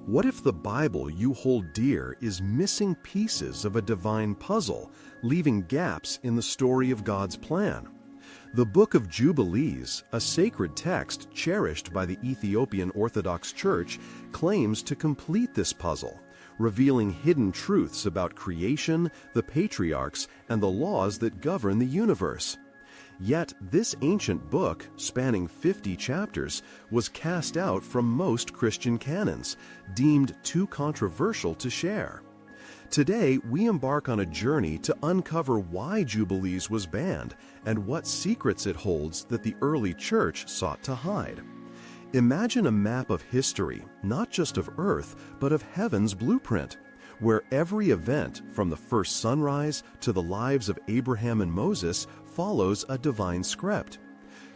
What if the Bible you hold dear is missing pieces of a divine puzzle, leaving gaps in the story of God's plan? The Book of Jubilees, a sacred text cherished by the Ethiopian Orthodox Church, claims to complete this puzzle, revealing hidden truths about creation, the patriarchs, and the laws that govern the universe. Yet this ancient book, spanning 50 chapters, was cast out from most Christian canons, deemed too controversial to share. Today, we embark on a journey to uncover why Jubilees was banned and what secrets it holds that the early church sought to hide. Imagine a map of history, not just of Earth, but of heaven's blueprint, where every event, from the first sunrise to the lives of Abraham and Moses, follows a divine script.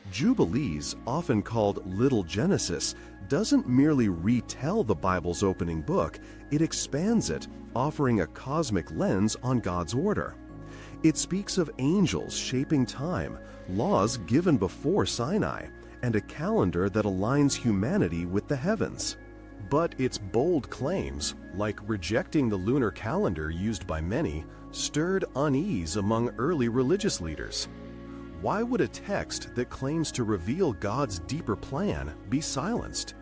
Jubilees, often called Little Genesis, doesn't merely retell the Bible's opening book, it expands it, offering a cosmic lens on God's order. It speaks of angels shaping time, laws given before Sinai, and a calendar that aligns humanity with the heavens. But its bold claims, like rejecting the lunar calendar used by many, stirred unease among early religious leaders. Why would a text that claims to reveal God's deeper plan be silenced?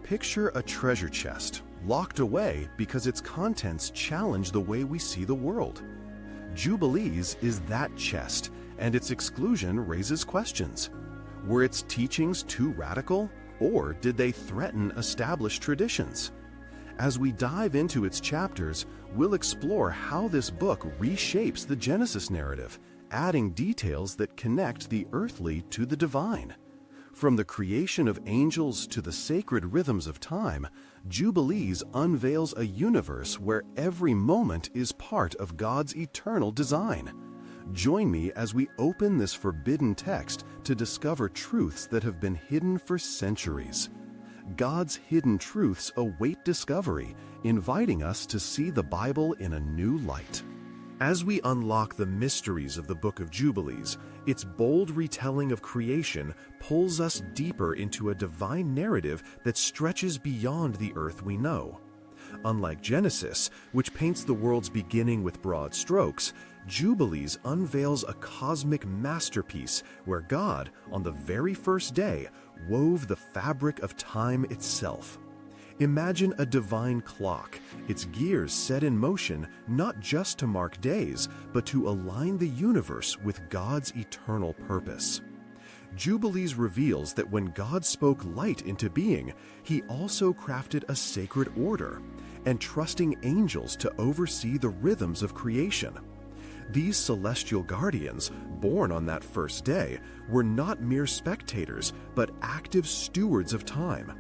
Picture a treasure chest, locked away because its contents challenge the way we see the world. Jubilees is that chest, and its exclusion raises questions. Were its teachings too radical, or did they threaten established traditions? As we dive into its chapters, we'll explore how this book reshapes the Genesis narrative, adding details that connect the earthly to the divine. From the creation of angels to the sacred rhythms of time, Jubilees unveils a universe where every moment is part of God's eternal design. Join me as we open this forbidden text to discover truths that have been hidden for centuries. God's hidden truths await discovery, inviting us to see the Bible in a new light. As we unlock the mysteries of the Book of Jubilees, its bold retelling of creation pulls us deeper into a divine narrative that stretches beyond the earth we know. Unlike Genesis, which paints the world's beginning with broad strokes, Jubilees unveils a cosmic masterpiece where God, on the very first day, wove the fabric of time itself. Imagine a divine clock, its gears set in motion not just to mark days, but to align the universe with God's eternal purpose. Jubilees reveals that when God spoke light into being, He also crafted a sacred order, entrusting angels to oversee the rhythms of creation. These celestial guardians, born on that first day, were not mere spectators, but active stewards of time,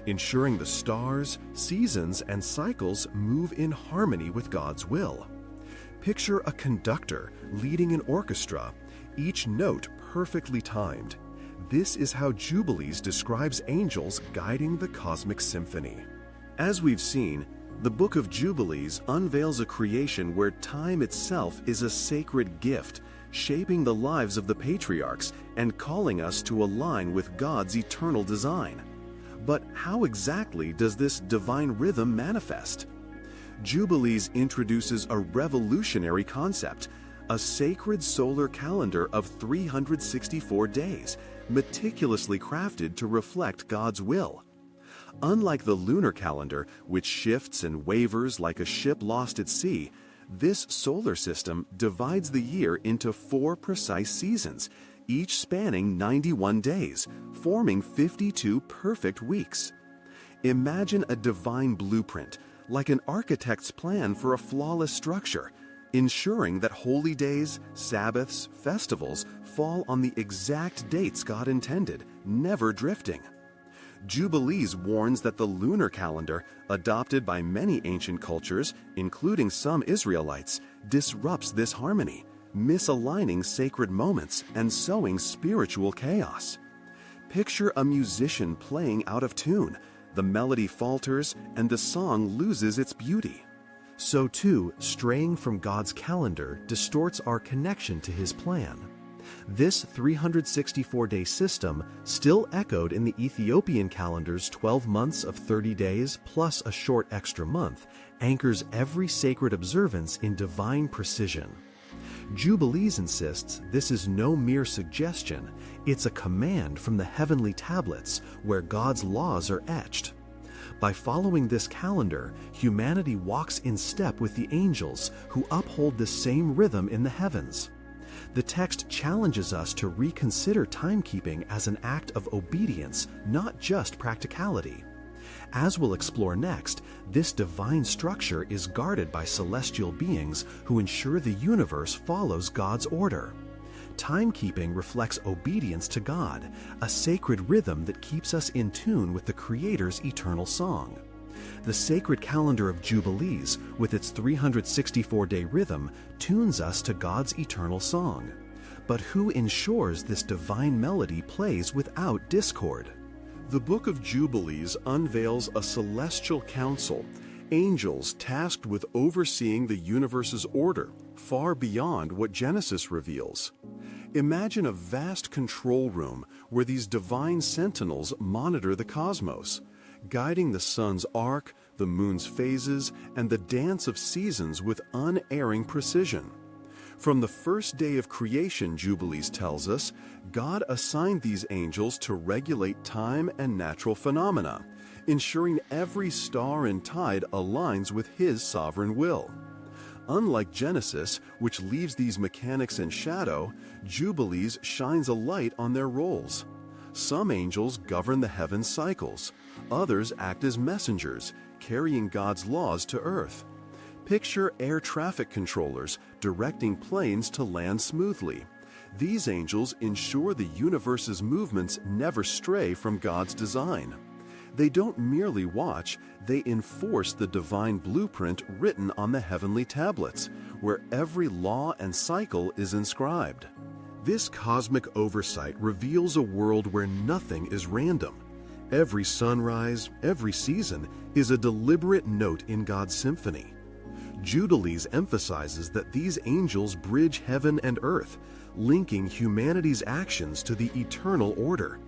ensuring the stars, seasons, and cycles move in harmony with God's will. Picture a conductor leading an orchestra, each note perfectly timed. This is how Jubilees describes angels guiding the cosmic symphony. As we've seen, the Book of Jubilees unveils a creation where time itself is a sacred gift, shaping the lives of the patriarchs and calling us to align with God's eternal design. But how exactly does this divine rhythm manifest? Jubilees introduces a revolutionary concept, a sacred solar calendar of 364 days, meticulously crafted to reflect God's will. Unlike the lunar calendar, which shifts and wavers like a ship lost at sea, this solar system divides the year into 4 precise seasons, each spanning 91 days, forming 52 perfect weeks. Imagine a divine blueprint, like an architect's plan for a flawless structure, ensuring that holy days, Sabbaths, festivals fall on the exact dates God intended, never drifting. Jubilees warns that the lunar calendar, adopted by many ancient cultures, including some Israelites, disrupts this harmony, misaligning sacred moments and sowing spiritual chaos. Picture a musician playing out of tune, the melody falters, and the song loses its beauty. So too, straying from God's calendar distorts our connection to His plan. This 364-day system, still echoed in the Ethiopian calendar's 12 months of 30 days plus a short extra month, anchors every sacred observance in divine precision. Jubilees insists this is no mere suggestion, it's a command from the heavenly tablets where God's laws are etched. By following this calendar, humanity walks in step with the angels who uphold the same rhythm in the heavens. The text challenges us to reconsider timekeeping as an act of obedience, not just practicality. As we'll explore next, this divine structure is guarded by celestial beings who ensure the universe follows God's order. Timekeeping reflects obedience to God, a sacred rhythm that keeps us in tune with the Creator's eternal song. The sacred calendar of Jubilees, with its 364-day rhythm, tunes us to God's eternal song. But who ensures this divine melody plays without discord? The Book of Jubilees unveils a celestial council, angels tasked with overseeing the universe's order, far beyond what Genesis reveals. Imagine a vast control room where these divine sentinels monitor the cosmos, guiding the sun's arc, the moon's phases, and the dance of seasons with unerring precision. From the first day of creation, Jubilees tells us, God assigned these angels to regulate time and natural phenomena, ensuring every star and tide aligns with His sovereign will. Unlike Genesis, which leaves these mechanics in shadow, Jubilees shines a light on their roles. Some angels govern the heaven's cycles. Others act as messengers, carrying God's laws to earth. Picture air traffic controllers directing planes to land smoothly. These angels ensure the universe's movements never stray from God's design. They don't merely watch, they enforce the divine blueprint written on the heavenly tablets, where every law and cycle is inscribed. This cosmic oversight reveals a world where nothing is random. Every sunrise, every season is a deliberate note in God's symphony. Jubilees emphasizes that these angels bridge heaven and earth, linking humanity's actions to the eternal order.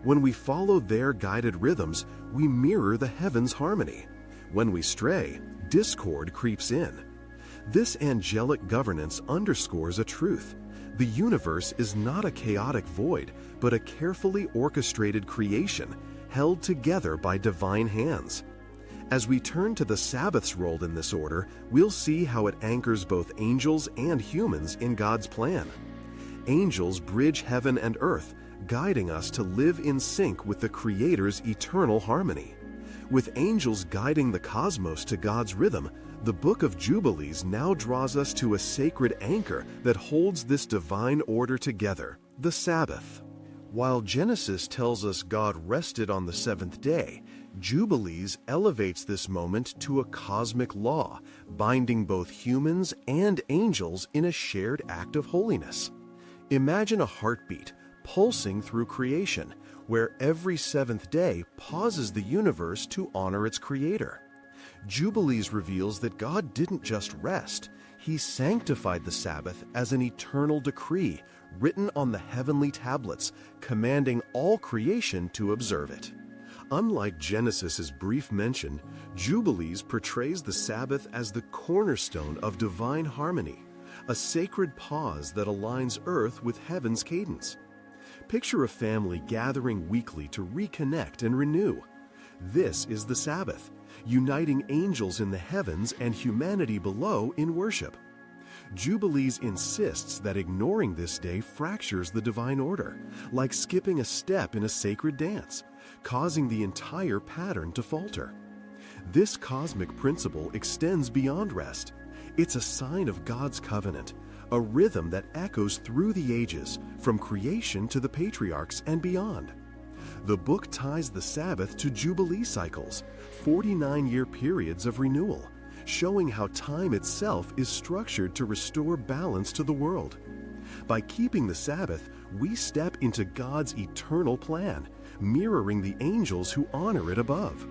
When we follow their guided rhythms, we mirror the heavens' harmony. When we stray, discord creeps in. This angelic governance underscores a truth. The universe is not a chaotic void, but a carefully orchestrated creation, held together by divine hands. As we turn to the Sabbath's role in this order, we'll see how it anchors both angels and humans in God's plan. Angels bridge heaven and earth, guiding us to live in sync with the Creator's eternal harmony. With angels guiding the cosmos to God's rhythm, the Book of Jubilees now draws us to a sacred anchor that holds this divine order together, the Sabbath. While Genesis tells us God rested on the seventh day, Jubilees elevates this moment to a cosmic law, binding both humans and angels in a shared act of holiness. Imagine a heartbeat pulsing through creation, where every seventh day pauses the universe to honor its Creator. Jubilees reveals that God didn't just rest, He sanctified the Sabbath as an eternal decree written on the heavenly tablets, commanding all creation to observe it. Unlike Genesis's brief mention, Jubilees portrays the Sabbath as the cornerstone of divine harmony, a sacred pause that aligns earth with heaven's cadence. Picture a family gathering weekly to reconnect and renew. This is the Sabbath, uniting angels in the heavens and humanity below in worship. Jubilees insists that ignoring this day fractures the divine order, like skipping a step in a sacred dance, causing the entire pattern to falter. This cosmic principle extends beyond rest. It's a sign of God's covenant, a rhythm that echoes through the ages, from creation to the patriarchs and beyond. The book ties the Sabbath to Jubilee cycles, 49-year periods of renewal, showing how time itself is structured to restore balance to the world. By keeping the Sabbath, we step into God's eternal plan, mirroring the angels who honor it above.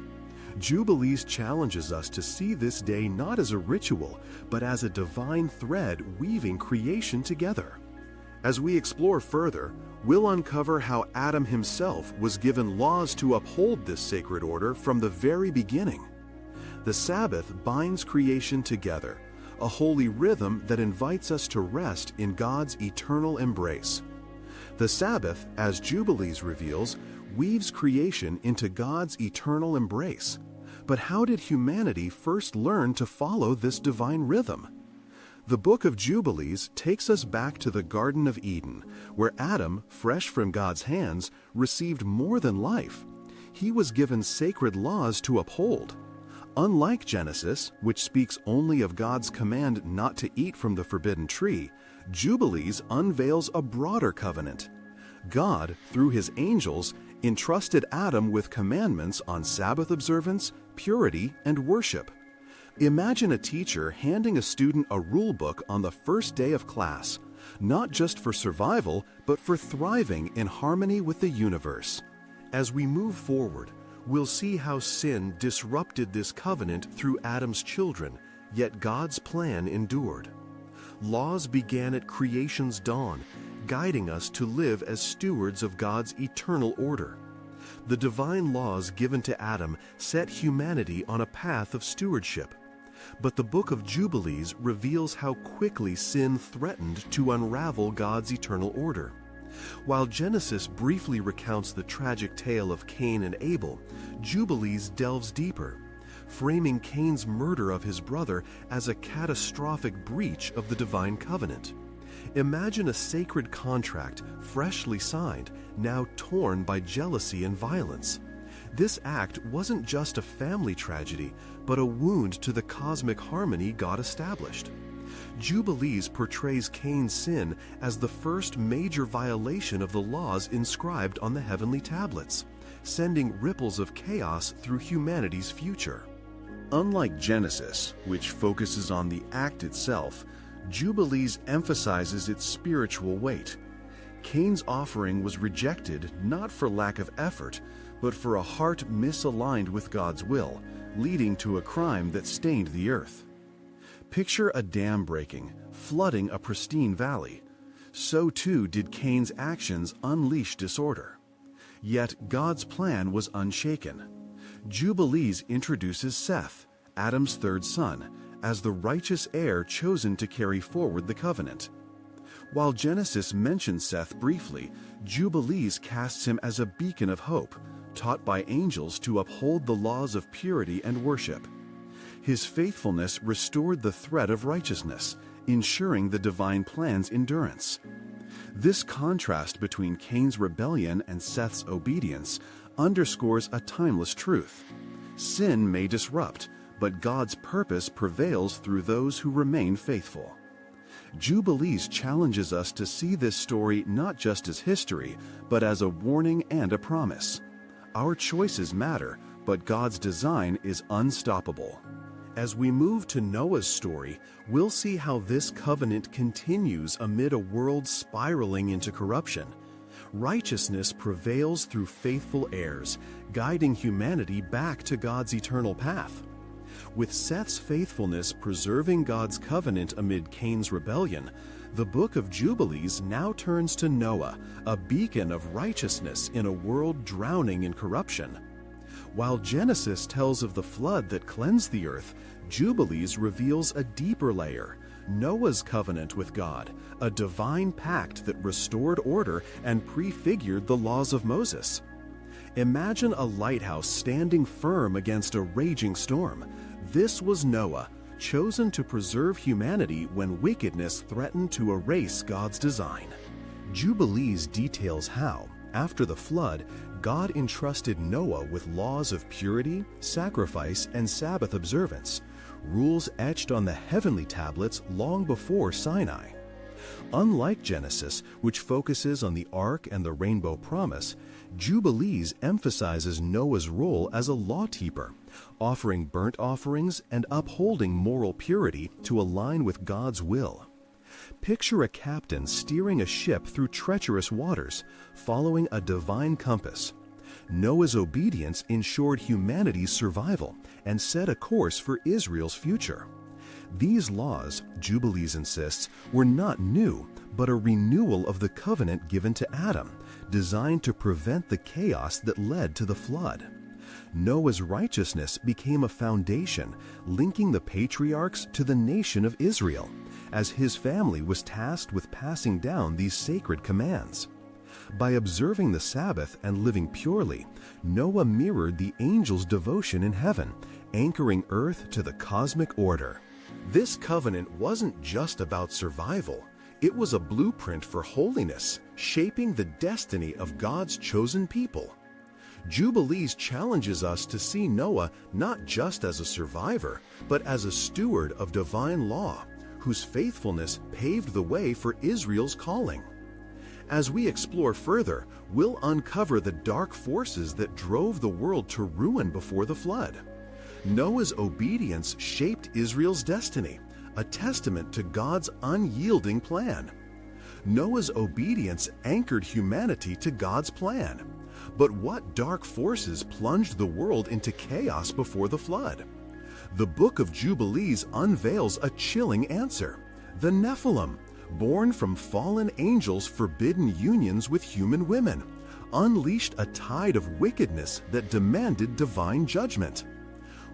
Jubilees challenges us to see this day not as a ritual, but as a divine thread weaving creation together. As we explore further, we'll uncover how Adam himself was given laws to uphold this sacred order from the very beginning. The Sabbath binds creation together, a holy rhythm that invites us to rest in God's eternal embrace. The Sabbath, as Jubilees reveals, weaves creation into God's eternal embrace. But how did humanity first learn to follow this divine rhythm? The book of Jubilees takes us back to the Garden of Eden, where Adam, fresh from God's hands, received more than life. He was given sacred laws to uphold. Unlike Genesis, which speaks only of God's command not to eat from the forbidden tree, Jubilees unveils a broader covenant. God, through his angels, entrusted Adam with commandments on Sabbath observance, purity, and worship. Imagine a teacher handing a student a rule book on the first day of class, not just for survival, but for thriving in harmony with the universe. As we move forward, we'll see how sin disrupted this covenant through Adam's children, yet God's plan endured. Laws began at creation's dawn, guiding us to live as stewards of God's eternal order. The divine laws given to Adam set humanity on a path of stewardship. But the book of Jubilees reveals how quickly sin threatened to unravel God's eternal order. While Genesis briefly recounts the tragic tale of Cain and Abel, Jubilees delves deeper, framing Cain's murder of his brother as a catastrophic breach of the divine covenant. Imagine a sacred contract, freshly signed, now torn by jealousy and violence. This act wasn't just a family tragedy, but a wound to the cosmic harmony God established. Jubilees portrays Cain's sin as the first major violation of the laws inscribed on the heavenly tablets, sending ripples of chaos through humanity's future. Unlike Genesis, which focuses on the act itself, Jubilees emphasizes its spiritual weight. Cain's offering was rejected not for lack of effort, but for a heart misaligned with God's will, leading to a crime that stained the earth. Picture a dam breaking, flooding a pristine valley. So too did Cain's actions unleash disorder. Yet God's plan was unshaken. Jubilees introduces Seth, Adam's third son, as the righteous heir chosen to carry forward the covenant. While Genesis mentions Seth briefly, Jubilees casts him as a beacon of hope, taught by angels to uphold the laws of purity and worship. His faithfulness restored the thread of righteousness, ensuring the divine plan's endurance. This contrast between Cain's rebellion and Seth's obedience underscores a timeless truth. Sin may disrupt, but God's purpose prevails through those who remain faithful. Jubilees challenges us to see this story not just as history, but as a warning and a promise. Our choices matter, but God's design is unstoppable. As we move to Noah's story, we'll see how this covenant continues amid a world spiraling into corruption. Righteousness prevails through faithful heirs, guiding humanity back to God's eternal path. With Seth's faithfulness preserving God's covenant amid Cain's rebellion, the book of Jubilees now turns to Noah, a beacon of righteousness in a world drowning in corruption. While Genesis tells of the flood that cleansed the earth, Jubilees reveals a deeper layer, Noah's covenant with God, a divine pact that restored order and prefigured the laws of Moses. Imagine a lighthouse standing firm against a raging storm. This was Noah, chosen to preserve humanity when wickedness threatened to erase God's design. Jubilees details how, after the flood, God entrusted Noah with laws of purity, sacrifice, and Sabbath observance, rules etched on the heavenly tablets long before Sinai. Unlike Genesis, which focuses on the Ark and the Rainbow Promise, Jubilees emphasizes Noah's role as a law-keeper, offering burnt offerings and upholding moral purity to align with God's will. Picture a captain steering a ship through treacherous waters, following a divine compass. Noah's obedience ensured humanity's survival and set a course for Israel's future. These laws, Jubilees insists, were not new, but a renewal of the covenant given to Adam, designed to prevent the chaos that led to the flood. Noah's righteousness became a foundation, linking the patriarchs to the nation of Israel, as his family was tasked with passing down these sacred commands. By observing the Sabbath and living purely, Noah mirrored the angels' devotion in heaven, anchoring earth to the cosmic order. This covenant wasn't just about survival. It was a blueprint for holiness, shaping the destiny of God's chosen people. Jubilees challenges us to see Noah not just as a survivor, but as a steward of divine law, whose faithfulness paved the way for Israel's calling. As we explore further, we'll uncover the dark forces that drove the world to ruin before the flood. Noah's obedience shaped Israel's destiny, a testament to God's unyielding plan. Noah's obedience anchored humanity to God's plan. But what dark forces plunged the world into chaos before the flood? The Book of Jubilees unveils a chilling answer. The Nephilim, born from fallen angels' forbidden unions with human women, unleashed a tide of wickedness that demanded divine judgment.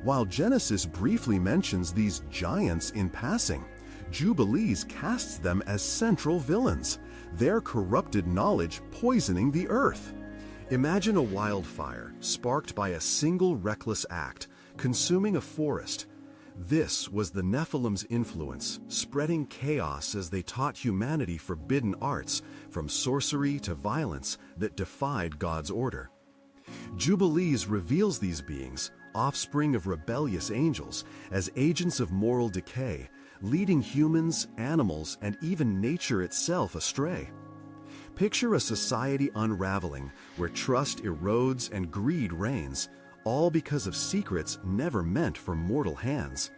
While Genesis briefly mentions these giants in passing, Jubilees casts them as central villains, their corrupted knowledge poisoning the earth. Imagine a wildfire sparked by a single reckless act, consuming a forest. This was the Nephilim's influence, spreading chaos as they taught humanity forbidden arts, from sorcery to violence, that defied God's order. Jubilees reveals these beings, offspring of rebellious angels, as agents of moral decay, leading humans, animals, and even nature itself astray. Picture a society unraveling, where trust erodes and greed reigns, all because of secrets never meant for mortal hands.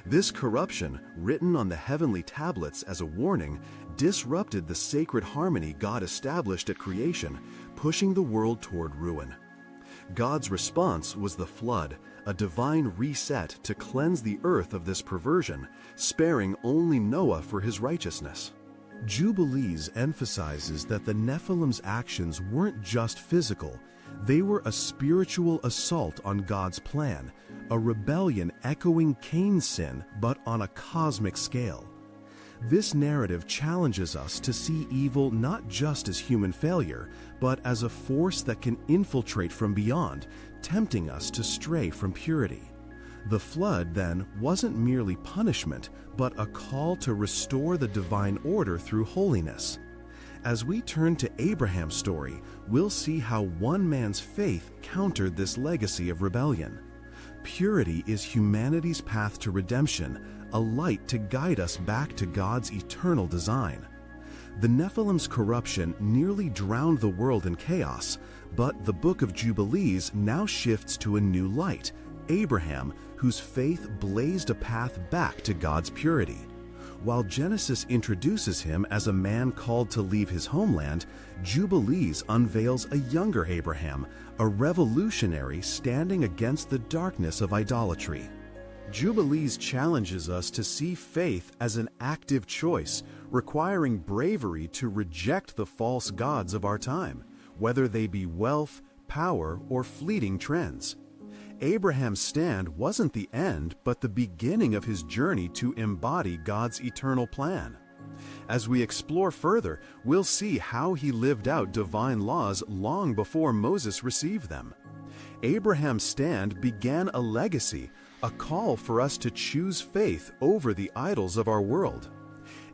This corruption, written on the heavenly tablets as a warning, disrupted the sacred harmony God established at creation, pushing the world toward ruin. God's response was the flood, a divine reset to cleanse the earth of this perversion, sparing only Noah for his righteousness. Jubilees emphasizes that the Nephilim's actions weren't just physical. They were a spiritual assault on God's plan, a rebellion echoing Cain's sin, but on a cosmic scale. This narrative challenges us to see evil not just as human failure, but as a force that can infiltrate from beyond, tempting us to stray from purity. The flood, then, wasn't merely punishment, but a call to restore the divine order through holiness. As we turn to Abraham's story, we'll see how one man's faith countered this legacy of rebellion. Purity is humanity's path to redemption, a light to guide us back to God's eternal design. The Nephilim's corruption nearly drowned the world in chaos, but the Book of Jubilees now shifts to a new light, Abraham, whose faith blazed a path back to God's purity. While Genesis introduces him as a man called to leave his homeland, Jubilees unveils a younger Abraham, a revolutionary standing against the darkness of idolatry. Jubilees challenges us to see faith as an active choice, requiring bravery to reject the false gods of our time, whether they be wealth, power, or fleeting trends. Abraham's stand wasn't the end, but the beginning of his journey to embody God's eternal plan. As we explore further, we'll see how he lived out divine laws long before Moses received them. Abraham's stand began a legacy, a call for us to choose faith over the idols of our world.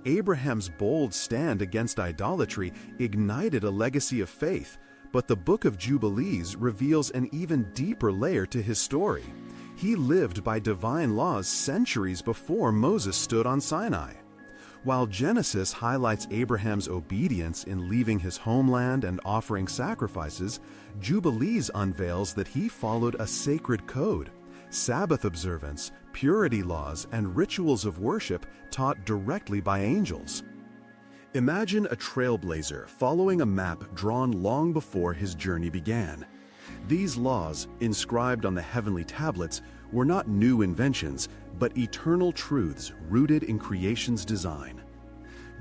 Abraham's bold stand against idolatry ignited a legacy of faith, but the Book of Jubilees reveals an even deeper layer to his story. He lived by divine laws centuries before Moses stood on Sinai. While Genesis highlights Abraham's obedience in leaving his homeland and offering sacrifices, Jubilees unveils that he followed a sacred code, Sabbath observance, purity laws, and rituals of worship taught directly by angels. Imagine a trailblazer following a map drawn long before his journey began. These laws, inscribed on the heavenly tablets, were not new inventions, but eternal truths rooted in creation's design.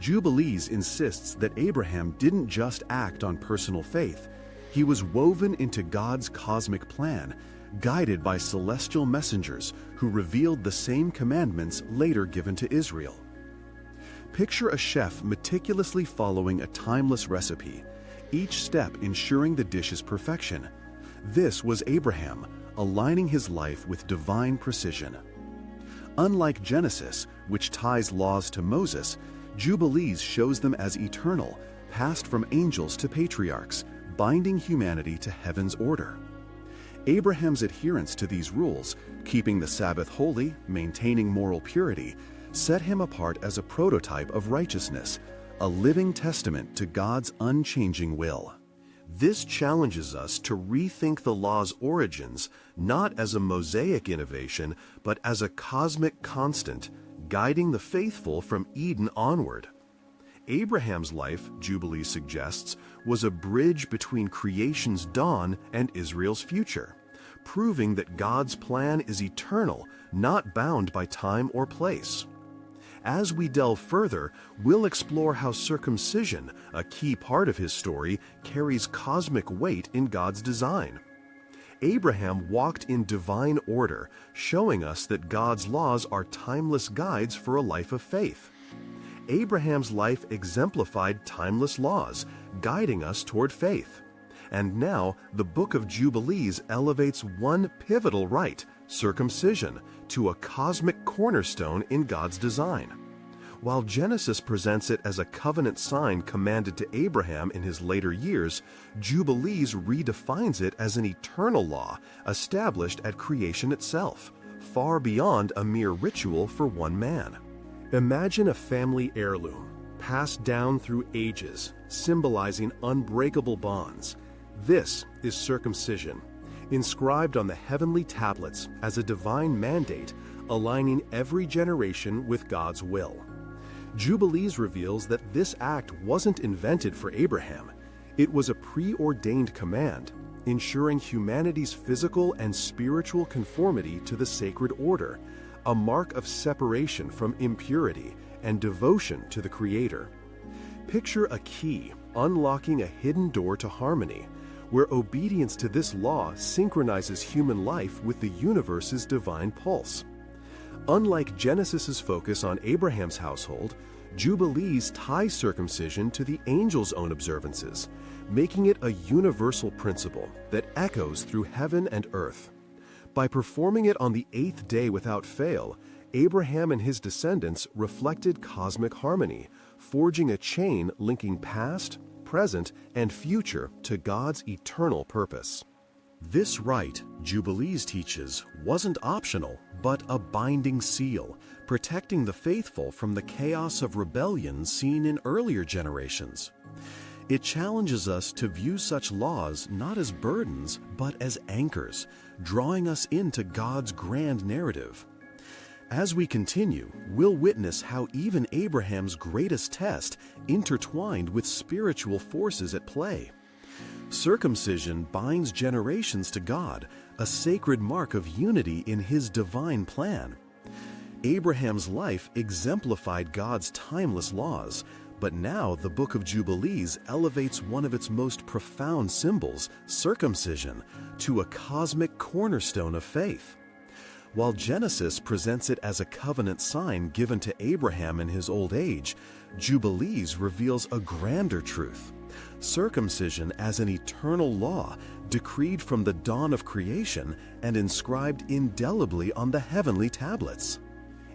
Jubilees insists that Abraham didn't just act on personal faith. He was woven into God's cosmic plan, guided by celestial messengers who revealed the same commandments later given to Israel. Picture a chef meticulously following a timeless recipe, each step ensuring the dish's perfection. This was Abraham, aligning his life with divine precision. Unlike Genesis, which ties laws to Moses, Jubilees shows them as eternal, passed from angels to patriarchs, binding humanity to heaven's order. Abraham's adherence to these rules, keeping the Sabbath holy, maintaining moral purity, set him apart as a prototype of righteousness, a living testament to God's unchanging will. This challenges us to rethink the law's origins not as a Mosaic innovation, but as a cosmic constant, guiding the faithful from Eden onward. Abraham's life, Jubilee suggests, was a bridge between creation's dawn and Israel's future, proving that God's plan is eternal, not bound by time or place. As we delve further, we'll explore how circumcision, a key part of his story, carries cosmic weight in God's design. Abraham walked in divine order, showing us that God's laws are timeless guides for a life of faith. Abraham's life exemplified timeless laws, guiding us toward faith. And now, the Book of Jubilees elevates one pivotal rite, circumcision, to a cosmic cornerstone in God's design. While Genesis presents it as a covenant sign commanded to Abraham in his later years, Jubilees redefines it as an eternal law established at creation itself, far beyond a mere ritual for one man. Imagine a family heirloom, passed down through ages, symbolizing unbreakable bonds. This is circumcision, inscribed on the heavenly tablets as a divine mandate, aligning every generation with God's will. Jubilees reveals that this act wasn't invented for Abraham. It was a preordained command, ensuring humanity's physical and spiritual conformity to the sacred order, a mark of separation from impurity and devotion to the Creator. Picture a key unlocking a hidden door to harmony, where obedience to this law synchronizes human life with the universe's divine pulse. Unlike Genesis's focus on Abraham's household, Jubilees tie circumcision to the angels' own observances, making it a universal principle that echoes through heaven and earth. By performing it on the 8th day without fail, Abraham and his descendants reflected cosmic harmony, forging a chain linking past, present, and future to God's eternal purpose. This rite, Jubilees teaches, wasn't optional, but a binding seal, protecting the faithful from the chaos of rebellion seen in earlier generations. It challenges us to view such laws not as burdens, but as anchors, drawing us into God's grand narrative. As we continue, we'll witness how even Abraham's greatest test intertwined with spiritual forces at play. Circumcision binds generations to God, a sacred mark of unity in His divine plan. Abraham's life exemplified God's timeless laws, but now the Book of Jubilees elevates one of its most profound symbols, circumcision, to a cosmic cornerstone of faith. While Genesis presents it as a covenant sign given to Abraham in his old age, Jubilees reveals a grander truth: circumcision as an eternal law decreed from the dawn of creation and inscribed indelibly on the heavenly tablets.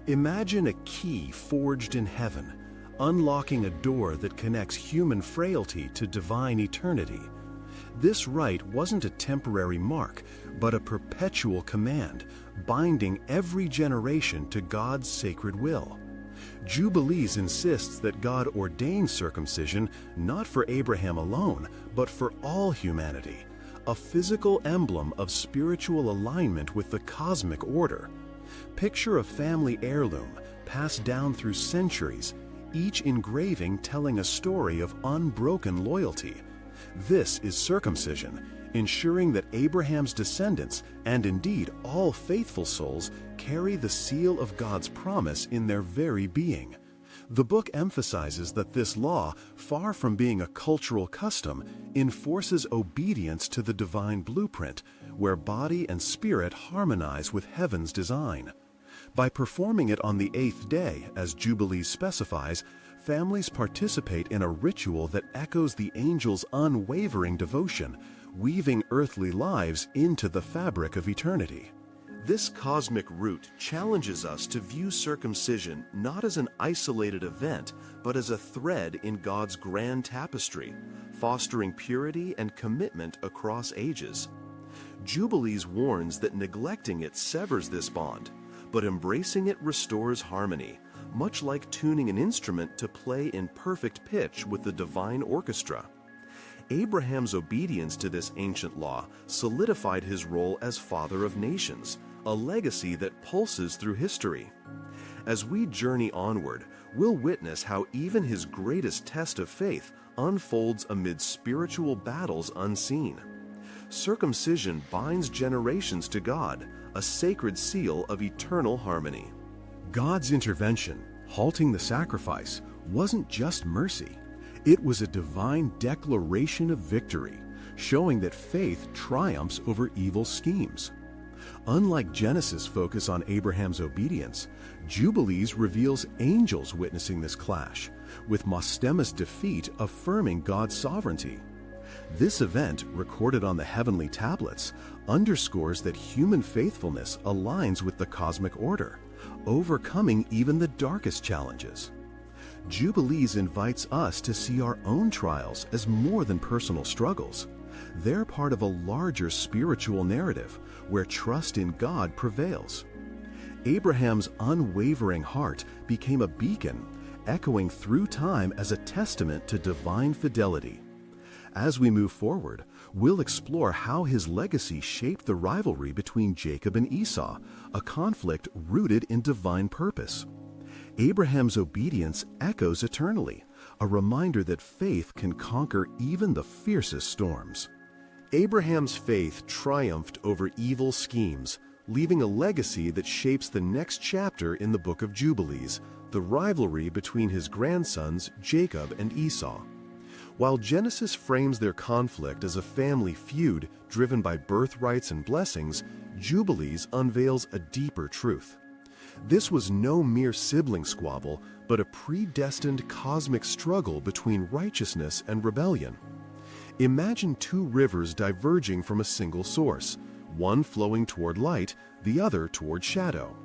Imagine a key forged in heaven, unlocking a door that connects human frailty to divine eternity. This rite wasn't a temporary mark, but a perpetual command, binding every generation to God's sacred will. Jubilees insists that God ordained circumcision not for Abraham alone, but for all humanity, a physical emblem of spiritual alignment with the cosmic order. Picture a family heirloom passed down through centuries, each engraving telling a story of unbroken loyalty. This is circumcision, ensuring that Abraham's descendants, and indeed all faithful souls, carry the seal of God's promise in their very being. The book emphasizes that this law, far from being a cultural custom, enforces obedience to the divine blueprint, where body and spirit harmonize with heaven's design. By performing it on the 8th day, as Jubilees specifies, families participate in a ritual that echoes the angel's unwavering devotion, weaving earthly lives into the fabric of eternity. This cosmic root challenges us to view circumcision not as an isolated event, but as a thread in God's grand tapestry, fostering purity and commitment across ages. Jubilees warns that neglecting it severs this bond, but embracing it restores harmony, much like tuning an instrument to play in perfect pitch with the divine orchestra. Abraham's obedience to this ancient law solidified his role as father of nations, a legacy that pulses through history. As we journey onward, we'll witness how even his greatest test of faith unfolds amid spiritual battles unseen. Circumcision binds generations to God, a sacred seal of eternal harmony. God's intervention, halting the sacrifice, wasn't just mercy. It was a divine declaration of victory, showing that faith triumphs over evil schemes. Unlike Genesis' focus on Abraham's obedience, Jubilees reveals angels witnessing this clash, with Mostema's defeat affirming God's sovereignty. This event, recorded on the heavenly tablets, underscores that human faithfulness aligns with the cosmic order, overcoming even the darkest challenges. Jubilees invites us to see our own trials as more than personal struggles. They're part of a larger spiritual narrative where trust in God prevails. Abraham's unwavering heart became a beacon, echoing through time as a testament to divine fidelity. As we move forward, we'll explore how his legacy shaped the rivalry between Jacob and Esau, a conflict rooted in divine purpose. Abraham's obedience echoes eternally, a reminder that faith can conquer even the fiercest storms. Abraham's faith triumphed over evil schemes, leaving a legacy that shapes the next chapter in the book of Jubilees, the rivalry between his grandsons Jacob and Esau. While Genesis frames their conflict as a family feud driven by birthrights and blessings, Jubilees unveils a deeper truth. This was no mere sibling squabble, but a predestined cosmic struggle between righteousness and rebellion. Imagine two rivers diverging from a single source, one flowing toward light, the other toward shadow.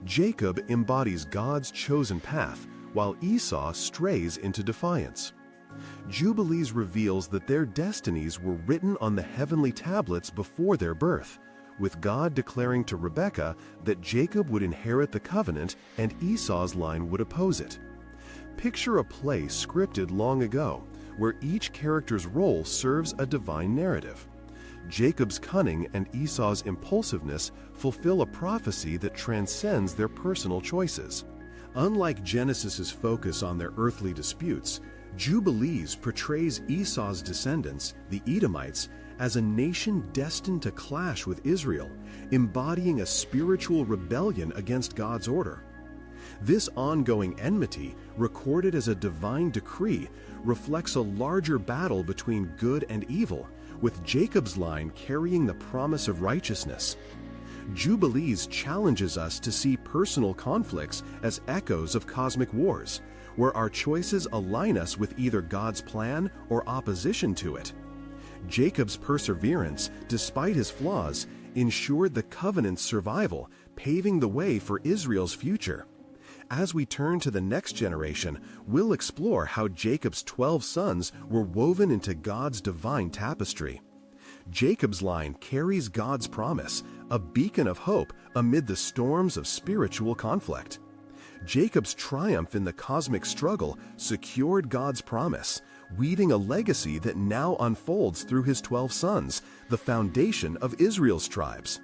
Jacob embodies God's chosen path, while Esau strays into defiance. Jubilees reveals that their destinies were written on the heavenly tablets before their birth, with God declaring to Rebekah that Jacob would inherit the covenant and Esau's line would oppose it. Picture a play scripted long ago, where each character's role serves a divine narrative. Jacob's cunning and Esau's impulsiveness fulfill a prophecy that transcends their personal choices. Unlike Genesis's focus on their earthly disputes, Jubilees portrays Esau's descendants, the Edomites, as a nation destined to clash with Israel, embodying a spiritual rebellion against God's order. This ongoing enmity, recorded as a divine decree, reflects a larger battle between good and evil, with Jacob's line carrying the promise of righteousness. Jubilees challenges us to see personal conflicts as echoes of cosmic wars, where our choices align us with either God's plan or opposition to it. Jacob's perseverance, despite his flaws, ensured the covenant's survival, paving the way for Israel's future. As we turn to the next generation, we'll explore how Jacob's 12 sons were woven into God's divine tapestry. Jacob's line carries God's promise, a beacon of hope amid the storms of spiritual conflict. Jacob's triumph in the cosmic struggle secured God's promise, weaving a legacy that now unfolds through his 12 sons, the foundation of Israel's tribes.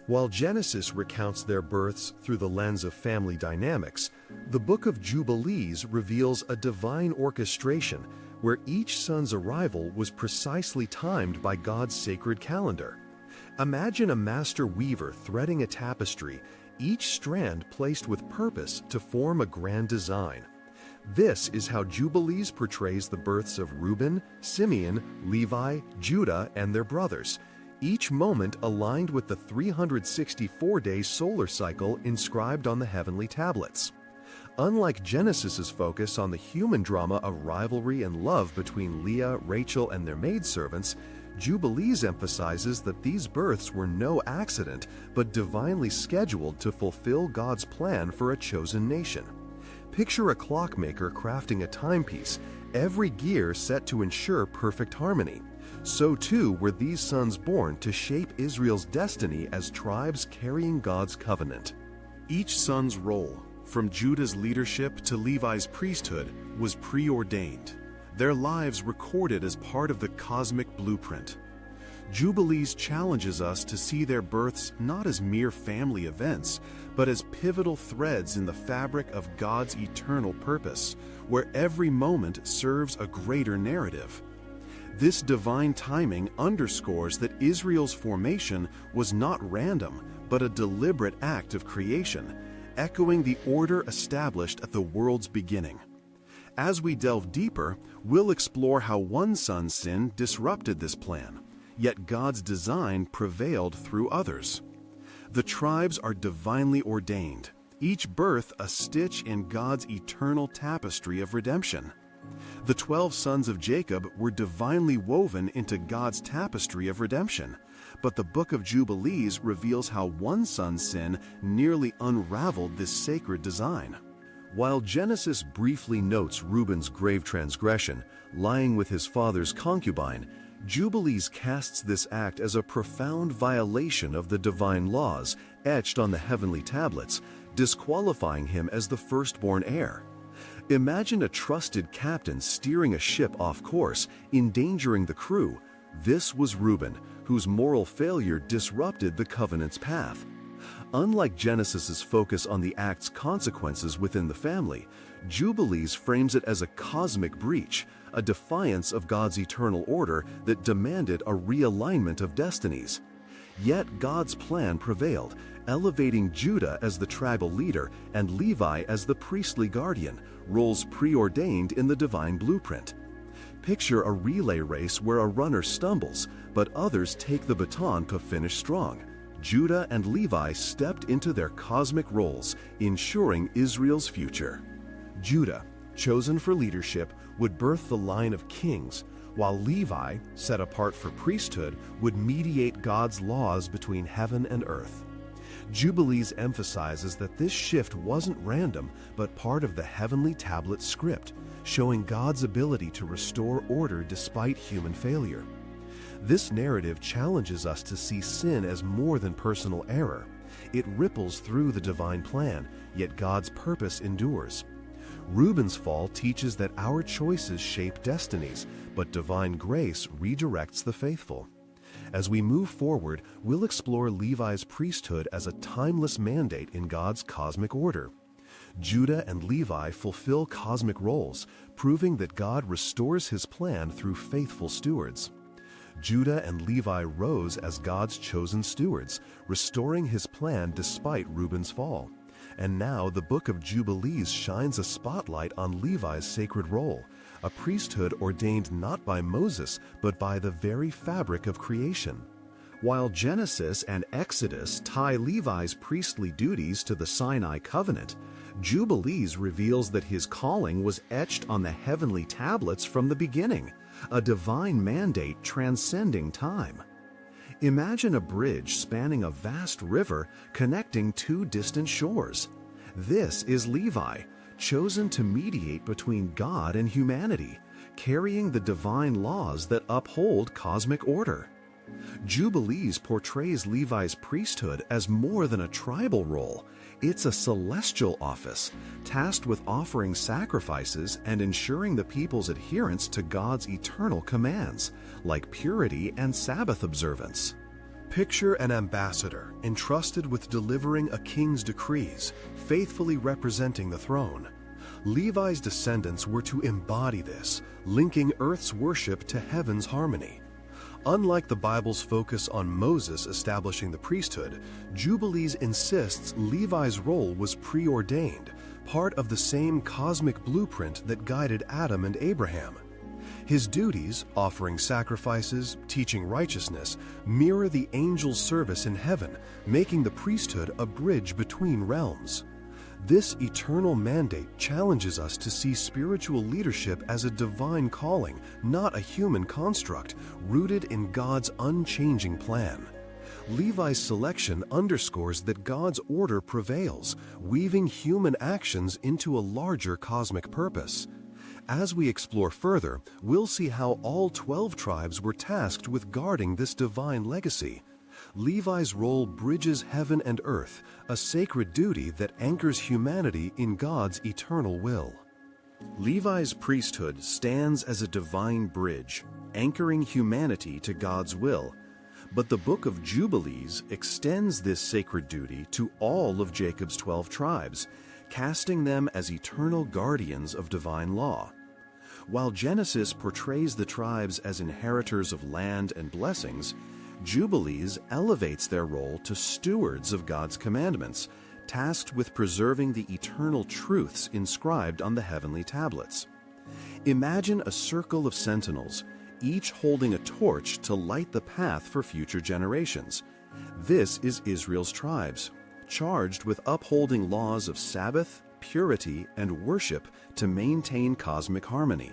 While Genesis recounts their births through the lens of family dynamics, the book of Jubilees reveals a divine orchestration where each son's arrival was precisely timed by God's sacred calendar. Imagine a master weaver threading a tapestry, each strand placed with purpose to form a grand design. This is how Jubilees portrays the births of Reuben, Simeon, Levi, Judah, and their brothers, each moment aligned with the 364-day solar cycle inscribed on the heavenly tablets. Unlike Genesis's focus on the human drama of rivalry and love between Leah, Rachel, and their maidservants, Jubilees emphasizes that these births were no accident, but divinely scheduled to fulfill God's plan for a chosen nation. Picture a clockmaker crafting a timepiece, every gear set to ensure perfect harmony. So too were these sons born to shape Israel's destiny as tribes carrying God's covenant. Each son's role, from Judah's leadership to Levi's priesthood, was preordained, their lives recorded as part of the cosmic blueprint. Jubilees challenges us to see their births not as mere family events, but as pivotal threads in the fabric of God's eternal purpose, where every moment serves a greater narrative. This divine timing underscores that Israel's formation was not random, but a deliberate act of creation, echoing the order established at the world's beginning. As we delve deeper, we'll explore how one son's sin disrupted this plan, yet God's design prevailed through others. The tribes are divinely ordained, each birth a stitch in God's eternal tapestry of redemption. The 12 sons of Jacob were divinely woven into God's tapestry of redemption, but the book of Jubilees reveals how one son's sin nearly unraveled this sacred design. While Genesis briefly notes Reuben's grave transgression, lying with his father's concubine, Jubilees casts this act as a profound violation of the divine laws etched on the heavenly tablets, disqualifying him as the firstborn heir. Imagine a trusted captain steering a ship off course, endangering the crew. This was Reuben, whose moral failure disrupted the covenant's path. Unlike Genesis's focus on the act's consequences within the family, Jubilees frames it as a cosmic breach, a defiance of God's eternal order that demanded a realignment of destinies. Yet God's plan prevailed, elevating Judah as the tribal leader and Levi as the priestly guardian, roles preordained in the divine blueprint. Picture a relay race where a runner stumbles, but others take the baton to finish strong. Judah and Levi stepped into their cosmic roles, ensuring Israel's future. Judah, chosen for leadership, would birth the line of kings, while Levi, set apart for priesthood, would mediate God's laws between heaven and earth. Jubilees emphasizes that this shift wasn't random, but part of the heavenly tablet script, showing God's ability to restore order despite human failure. This narrative challenges us to see sin as more than personal error. It ripples through the divine plan, yet God's purpose endures. Reuben's fall teaches that our choices shape destinies, but divine grace redirects the faithful. As we move forward, we'll explore Levi's priesthood as a timeless mandate in God's cosmic order. Judah and Levi fulfill cosmic roles, proving that God restores his plan through faithful stewards. Judah and Levi rose as God's chosen stewards, restoring his plan despite Reuben's fall. And now the book of Jubilees shines a spotlight on Levi's sacred role, a priesthood ordained not by Moses, but by the very fabric of creation. While Genesis and Exodus tie Levi's priestly duties to the Sinai covenant, Jubilees reveals that his calling was etched on the heavenly tablets from the beginning, a divine mandate transcending time. Imagine a bridge spanning a vast river connecting two distant shores. This is Levi, chosen to mediate between God and humanity, carrying the divine laws that uphold cosmic order. Jubilees portrays Levi's priesthood as more than a tribal role. It's a celestial office, tasked with offering sacrifices and ensuring the people's adherence to God's eternal commands, like purity and Sabbath observance. Picture an ambassador entrusted with delivering a king's decrees, faithfully representing the throne. Levi's descendants were to embody this, linking earth's worship to heaven's harmony. Unlike the Bible's focus on Moses establishing the priesthood, Jubilees insists Levi's role was preordained, part of the same cosmic blueprint that guided Adam and Abraham. His duties, offering sacrifices, teaching righteousness, mirror the angels' service in heaven, making the priesthood a bridge between realms. This eternal mandate challenges us to see spiritual leadership as a divine calling, not a human construct, rooted in God's unchanging plan. Levi's selection underscores that God's order prevails, weaving human actions into a larger cosmic purpose. As we explore further, we'll see how all 12 tribes were tasked with guarding this divine legacy. Levi's role bridges heaven and earth, a sacred duty that anchors humanity in God's eternal will. Levi's priesthood stands as a divine bridge, anchoring humanity to God's will. But the book of Jubilees extends this sacred duty to all of Jacob's 12 tribes, casting them as eternal guardians of divine law. While Genesis portrays the tribes as inheritors of land and blessings, Jubilees elevates their role to stewards of God's commandments, tasked with preserving the eternal truths inscribed on the heavenly tablets. Imagine a circle of sentinels, each holding a torch to light the path for future generations. This is Israel's tribes, charged with upholding laws of Sabbath, purity, and worship to maintain cosmic harmony.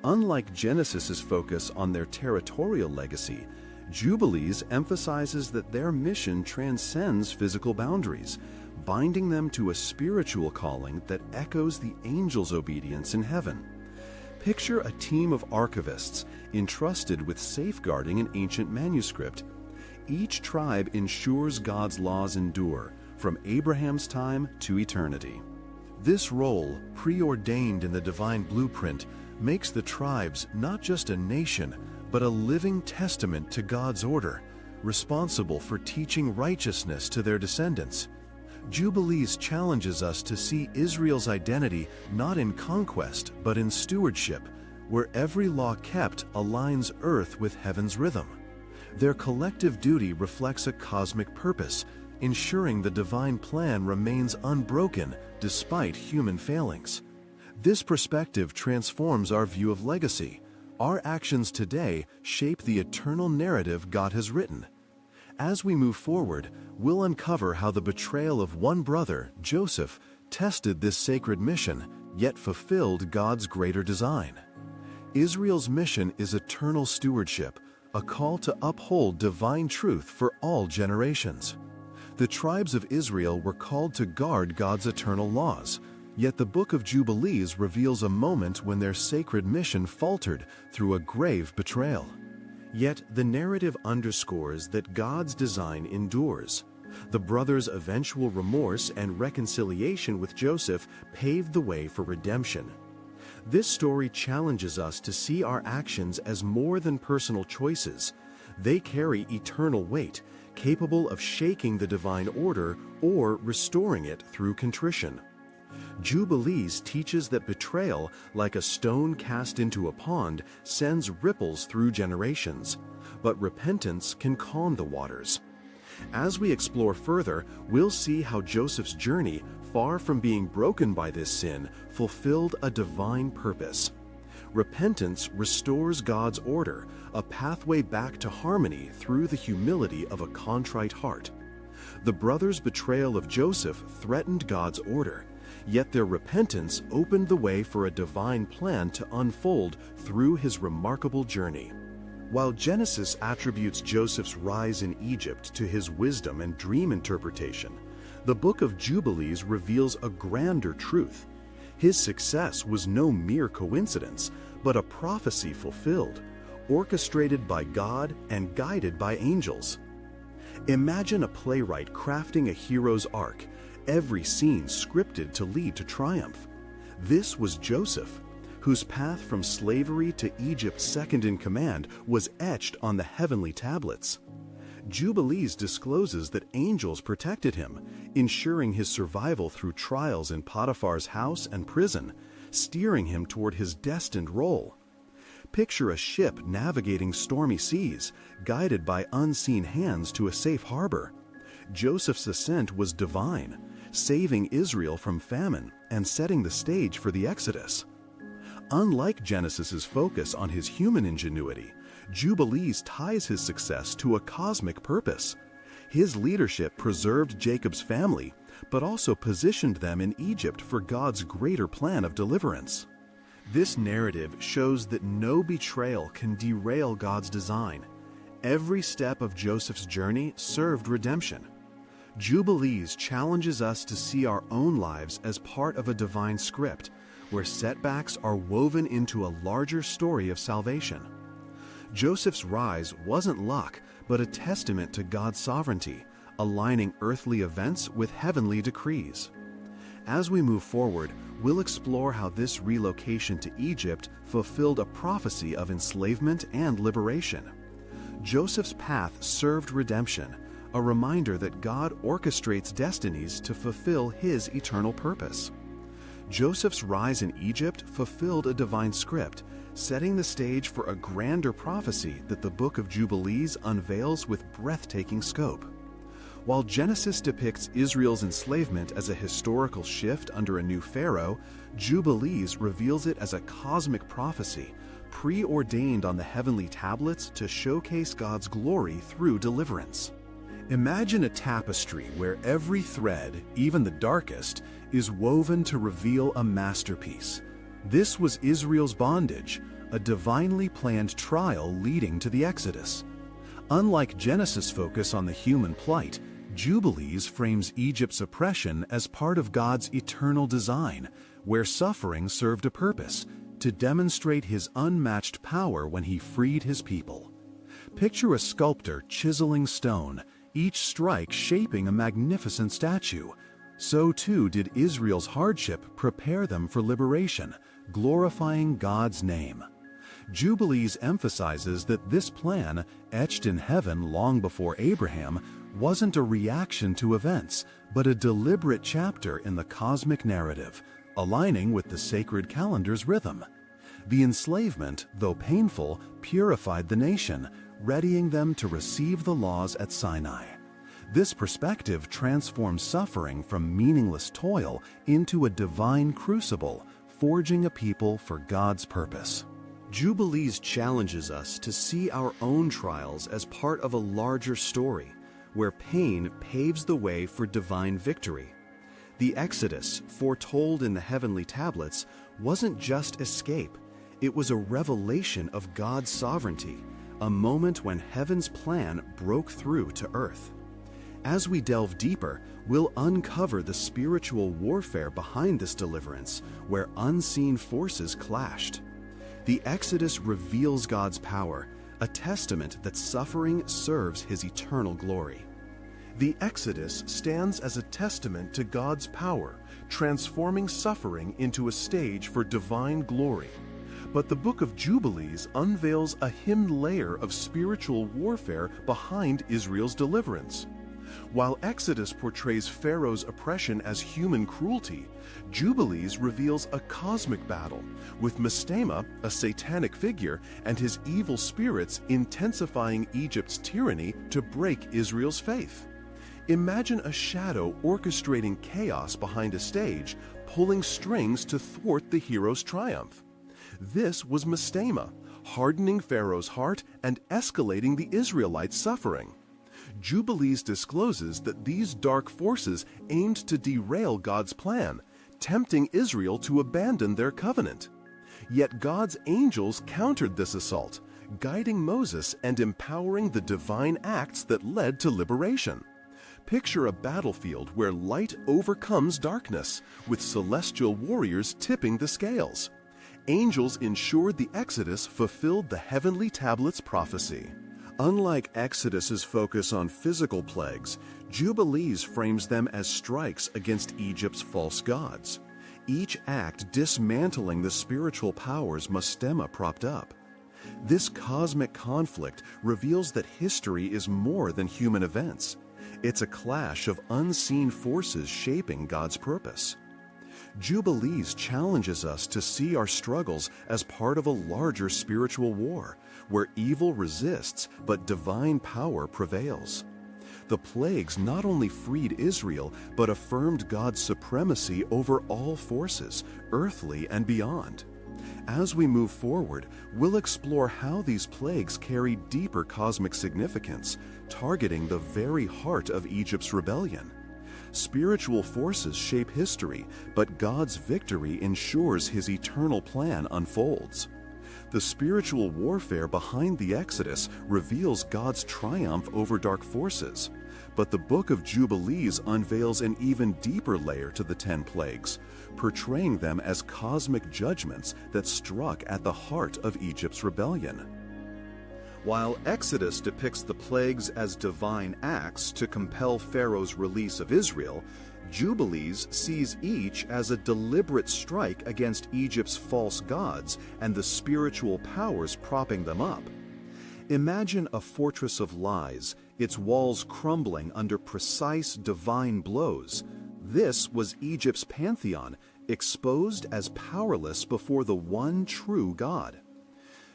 Unlike Genesis's focus on their territorial legacy, Jubilees emphasizes that their mission transcends physical boundaries, binding them to a spiritual calling that echoes the angels' obedience in heaven. Picture a team of archivists entrusted with safeguarding an ancient manuscript. Each tribe ensures God's laws endure, from Abraham's time to eternity. This role, preordained in the divine blueprint, makes the tribes not just a nation, but a living testament to God's order, responsible for teaching righteousness to their descendants. Jubilees challenges us to see Israel's identity not in conquest, but in stewardship, where every law kept aligns earth with heaven's rhythm. Their collective duty reflects a cosmic purpose, ensuring the divine plan remains unbroken despite human failings. This perspective transforms our view of legacy. Our actions today shape the eternal narrative God has written. As we move forward, we'll uncover how the betrayal of one brother, Joseph, tested this sacred mission, yet fulfilled God's greater design. Israel's mission is eternal stewardship, a call to uphold divine truth for all generations. The tribes of Israel were called to guard God's eternal laws, yet the book of Jubilees reveals a moment when their sacred mission faltered through a grave betrayal. Yet the narrative underscores that God's design endures. The brothers' eventual remorse and reconciliation with Joseph paved the way for redemption. This story challenges us to see our actions as more than personal choices. They carry eternal weight, capable of shaking the divine order or restoring it through contrition. Jubilees teaches that betrayal, like a stone cast into a pond, sends ripples through generations, but repentance can calm the waters. As we explore further, we'll see how Joseph's journey, far from being broken by this sin, fulfilled a divine purpose. Repentance restores God's order, a pathway back to harmony through the humility of a contrite heart. The brothers' betrayal of Joseph threatened God's order, yet their repentance opened the way for a divine plan to unfold through his remarkable journey. While Genesis attributes Joseph's rise in Egypt to his wisdom and dream interpretation, the book of Jubilees reveals a grander truth. His success was no mere coincidence, but a prophecy fulfilled, orchestrated by God and guided by angels. Imagine a playwright crafting a hero's arc, every scene scripted to lead to triumph. This was Joseph, whose path from slavery to Egypt's second in command was etched on the heavenly tablets. Jubilees discloses that angels protected him, ensuring his survival through trials in Potiphar's house and prison, steering him toward his destined role. Picture a ship navigating stormy seas, guided by unseen hands to a safe harbor. Joseph's ascent was divine, saving Israel from famine and setting the stage for the Exodus. Unlike Genesis's focus on his human ingenuity, Jubilees ties his success to a cosmic purpose. His leadership preserved Jacob's family, but also positioned them in Egypt for God's greater plan of deliverance. This narrative shows that no betrayal can derail God's design. Every step of Joseph's journey served redemption. Jubilees challenges us to see our own lives as part of a divine script, where setbacks are woven into a larger story of salvation. Joseph's rise wasn't luck, but a testament to God's sovereignty, aligning earthly events with heavenly decrees. As we move forward, we'll explore how this relocation to Egypt fulfilled a prophecy of enslavement and liberation. Joseph's path served redemption, a reminder that God orchestrates destinies to fulfill his eternal purpose. Joseph's rise in Egypt fulfilled a divine script, setting the stage for a grander prophecy that the book of Jubilees unveils with breathtaking scope. While Genesis depicts Israel's enslavement as a historical shift under a new pharaoh, Jubilees reveals it as a cosmic prophecy, preordained on the heavenly tablets to showcase God's glory through deliverance. Imagine a tapestry where every thread, even the darkest, is woven to reveal a masterpiece. This was Israel's bondage, a divinely planned trial leading to the Exodus. Unlike Genesis' focus on the human plight, Jubilees frames Egypt's oppression as part of God's eternal design, where suffering served a purpose, to demonstrate his unmatched power when he freed his people. Picture a sculptor chiseling stone, each strike shaping a magnificent statue. So too did Israel's hardship prepare them for liberation, glorifying God's name. Jubilees emphasizes that this plan, etched in heaven long before Abraham, wasn't a reaction to events, but a deliberate chapter in the cosmic narrative, aligning with the sacred calendar's rhythm. The enslavement, though painful, purified the nation, readying them to receive the laws at Sinai. This perspective transforms suffering from meaningless toil into a divine crucible, forging a people for God's purpose. Jubilees challenges us to see our own trials as part of a larger story, where pain paves the way for divine victory. The Exodus, foretold in the heavenly tablets, wasn't just escape. It was a revelation of God's sovereignty, a moment when heaven's plan broke through to earth. As we delve deeper, we'll uncover the spiritual warfare behind this deliverance, where unseen forces clashed. The Exodus reveals God's power, a testament that suffering serves his eternal glory. The Exodus stands as a testament to God's power, transforming suffering into a stage for divine glory. But the book of Jubilees unveils a hidden layer of spiritual warfare behind Israel's deliverance. While Exodus portrays Pharaoh's oppression as human cruelty, Jubilees reveals a cosmic battle, with Mastema, a satanic figure, and his evil spirits intensifying Egypt's tyranny to break Israel's faith. Imagine a shadow orchestrating chaos behind a stage, pulling strings to thwart the hero's triumph. This was Mastema, hardening Pharaoh's heart and escalating the Israelites' suffering. Jubilees discloses that these dark forces aimed to derail God's plan, tempting Israel to abandon their covenant. Yet God's angels countered this assault, guiding Moses and empowering the divine acts that led to liberation. Picture a battlefield where light overcomes darkness, with celestial warriors tipping the scales. Angels ensured the Exodus fulfilled the heavenly tablets' prophecy. Unlike Exodus's focus on physical plagues, Jubilees frames them as strikes against Egypt's false gods, each act dismantling the spiritual powers Mastema propped up. This cosmic conflict reveals that history is more than human events. It's a clash of unseen forces shaping God's purpose. Jubilees challenges us to see our struggles as part of a larger spiritual war, where evil resists but divine power prevails. The plagues not only freed Israel, but affirmed God's supremacy over all forces, earthly and beyond. As we move forward, we'll explore how these plagues carry deeper cosmic significance, targeting the very heart of Egypt's rebellion. Spiritual forces shape history, but God's victory ensures His eternal plan unfolds. The spiritual warfare behind the Exodus reveals God's triumph over dark forces. But the book of Jubilees unveils an even deeper layer to the 10 plagues, portraying them as cosmic judgments that struck at the heart of Egypt's rebellion. While Exodus depicts the plagues as divine acts to compel Pharaoh's release of Israel, Jubilees sees each as a deliberate strike against Egypt's false gods and the spiritual powers propping them up. Imagine a fortress of lies, its walls crumbling under precise divine blows. This was Egypt's pantheon, exposed as powerless before the one true God.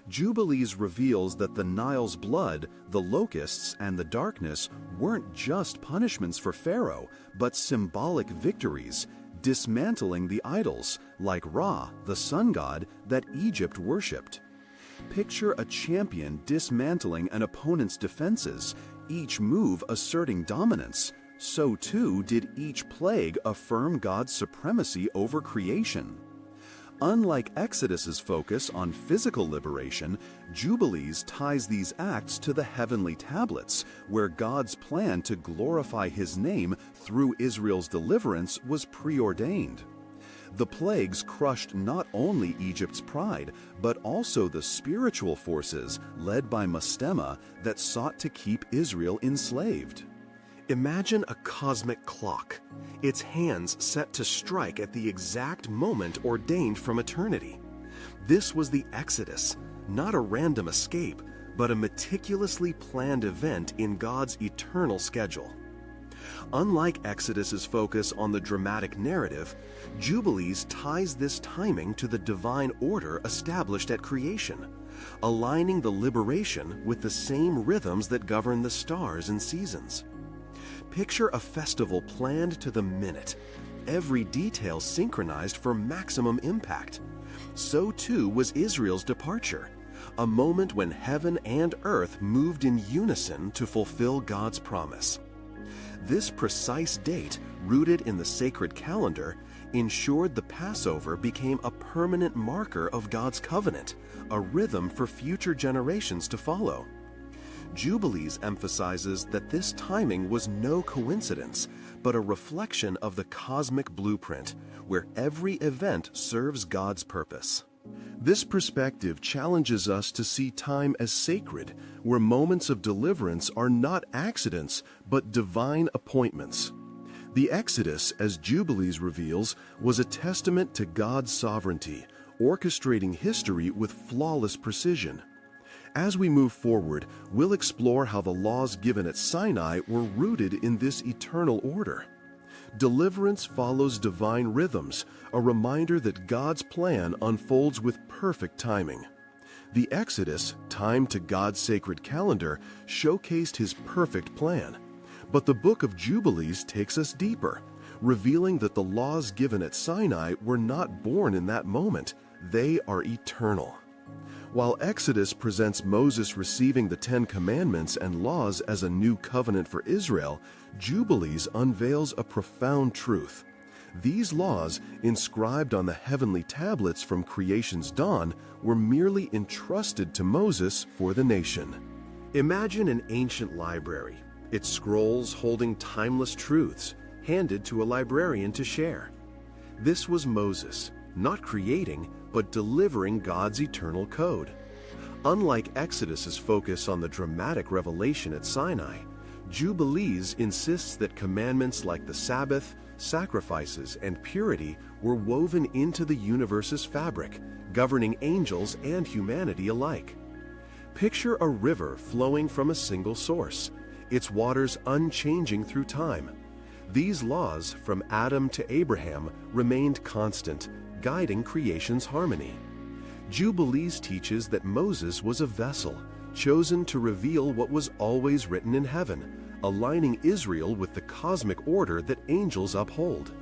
Jubilees reveals that the Nile's blood, the locusts, and the darkness weren't just punishments for Pharaoh, but symbolic victories, dismantling the idols, like Ra, the sun god, that Egypt worshipped. Picture a champion dismantling an opponent's defenses, each move asserting dominance. So too did each plague affirm God's supremacy over creation. Unlike Exodus's focus on physical liberation, Jubilees ties these acts to the heavenly tablets, where God's plan to glorify His name through Israel's deliverance was preordained. The plagues crushed not only Egypt's pride, but also the spiritual forces led by Mastema that sought to keep Israel enslaved. Imagine a cosmic clock, its hands set to strike at the exact moment ordained from eternity. This was the Exodus, not a random escape, but a meticulously planned event in God's eternal schedule. Unlike Exodus's focus on the dramatic narrative, Jubilees ties this timing to the divine order established at creation, aligning the liberation with the same rhythms that govern the stars and seasons. Picture a festival planned to the minute, every detail synchronized for maximum impact. So too was Israel's departure, a moment when heaven and earth moved in unison to fulfill God's promise. This precise date, rooted in the sacred calendar, ensured the Passover became a permanent marker of God's covenant, a rhythm for future generations to follow. Jubilees emphasizes that this timing was no coincidence, but a reflection of the cosmic blueprint, where every event serves God's purpose. This perspective challenges us to see time as sacred, where moments of deliverance are not accidents, but divine appointments. The Exodus, as Jubilees reveals, was a testament to God's sovereignty, orchestrating history with flawless precision. As we move forward, we'll explore how the laws given at Sinai were rooted in this eternal order. Deliverance follows divine rhythms, a reminder that God's plan unfolds with perfect timing. The Exodus, timed to God's sacred calendar, showcased His perfect plan. But the book of Jubilees takes us deeper, revealing that the laws given at Sinai were not born in that moment. They are eternal. While Exodus presents Moses receiving the 10 Commandments and laws as a new covenant for Israel, Jubilees unveils a profound truth. These laws, inscribed on the heavenly tablets from creation's dawn, were merely entrusted to Moses for the nation. Imagine an ancient library, its scrolls holding timeless truths, handed to a librarian to share. This was Moses, not creating, but delivering God's eternal code. Unlike Exodus's focus on the dramatic revelation at Sinai, Jubilees insists that commandments like the Sabbath, sacrifices, and purity were woven into the universe's fabric, governing angels and humanity alike. Picture a river flowing from a single source, its waters unchanging through time. These laws, from Adam to Abraham, remained constant, guiding creation's harmony. Jubilees teaches that Moses was a vessel, chosen to reveal what was always written in heaven, aligning Israel with the cosmic order that angels uphold.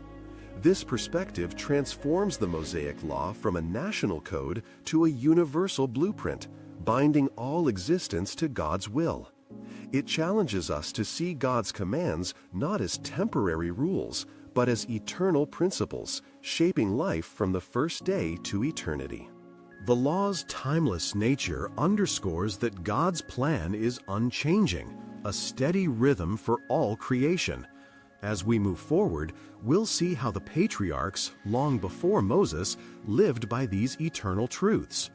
This perspective transforms the Mosaic Law from a national code to a universal blueprint, binding all existence to God's will. It challenges us to see God's commands not as temporary rules, but as eternal principles, shaping life from the first day to eternity. The law's timeless nature underscores that God's plan is unchanging, a steady rhythm for all creation. As we move forward, we'll see how the patriarchs, long before Moses, lived by these eternal truths.